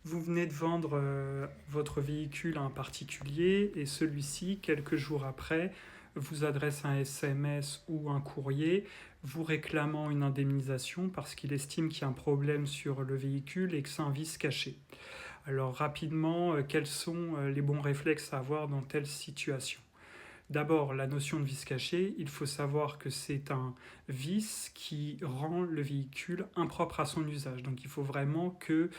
Vous venez de vendre votre véhicule à un particulier et celui-ci, quelques jours après, vous adresse un SMS ou un courrier vous réclamant une indemnisation parce qu'il estime qu'il y a un problème sur le véhicule et que c'est un vice caché. Alors rapidement, quels sont les bons réflexes à avoir dans telle situation? D'abord, la notion de vice caché, il faut savoir que c'est un vice qui rend le véhicule impropre à son usage. Donc il faut vraiment que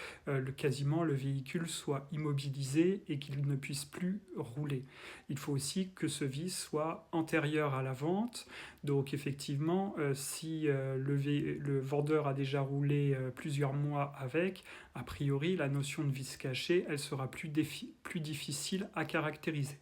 quasiment le véhicule soit immobilisé et qu'il ne puisse plus rouler. Il faut aussi que ce vice soit antérieur à la vente. Donc effectivement, si le vendeur a déjà roulé plusieurs mois avec, a priori la notion de vice caché, elle sera plus difficile à caractériser.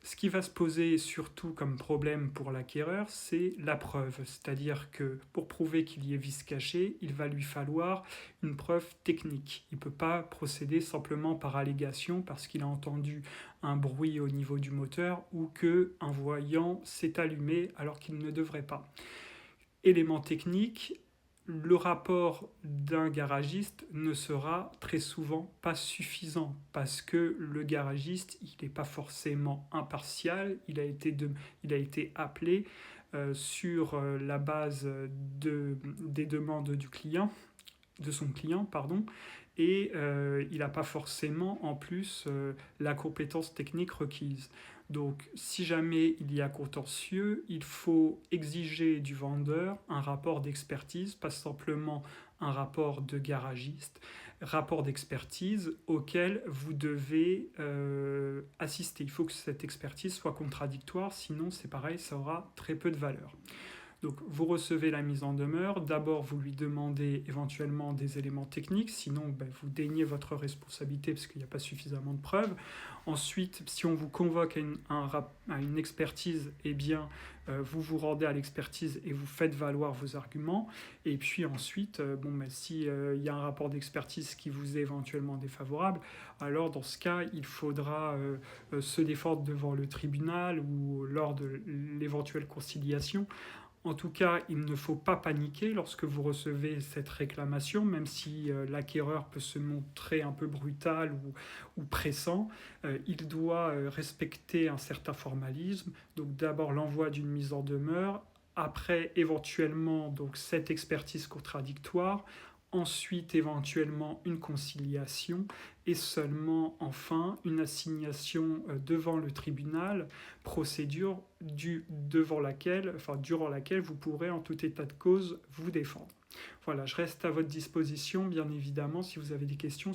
Ce qui va se poser surtout comme problème pour l'acquéreur, c'est la preuve. C'est-à-dire que pour prouver qu'il y ait vice caché, il va lui falloir une preuve technique. Il ne peut pas procéder simplement par allégation parce qu'il a entendu un bruit au niveau du moteur ou qu'un voyant s'est allumé alors qu'il ne devrait pas. Élément technique, le rapport d'un garagiste ne sera très souvent pas suffisant parce que le garagiste, il n'est pas forcément impartial, il a été appelé sur la base des demandes du client, de son client, pardon, et il n'a pas forcément en plus la compétence technique requise. Donc si jamais il y a contentieux, il faut exiger du vendeur un rapport d'expertise, pas simplement un rapport de garagiste, rapport d'expertise auquel vous devez assister. Il faut que cette expertise soit contradictoire, sinon c'est pareil, ça aura très peu de valeur. Donc vous recevez la mise en demeure, d'abord vous lui demandez éventuellement des éléments techniques, sinon vous déniez votre responsabilité parce qu'il n'y a pas suffisamment de preuves. Ensuite, si on vous convoque à une expertise, eh bien vous vous rendez à l'expertise et vous faites valoir vos arguments. Et puis ensuite, si il y a un rapport d'expertise qui vous est éventuellement défavorable, alors dans ce cas, il faudra se défendre devant le tribunal ou lors de l'éventuelle conciliation. En tout cas, il ne faut pas paniquer lorsque vous recevez cette réclamation, même si l'acquéreur peut se montrer un peu brutal ou pressant. Il doit respecter un certain formalisme. Donc d'abord l'envoi d'une mise en demeure, après éventuellement donc cette expertise contradictoire, ensuite éventuellement une conciliation et seulement enfin une assignation devant le tribunal, procédure durant laquelle vous pourrez en tout état de cause vous défendre. Voilà, je reste à votre disposition bien évidemment si vous avez des questions sur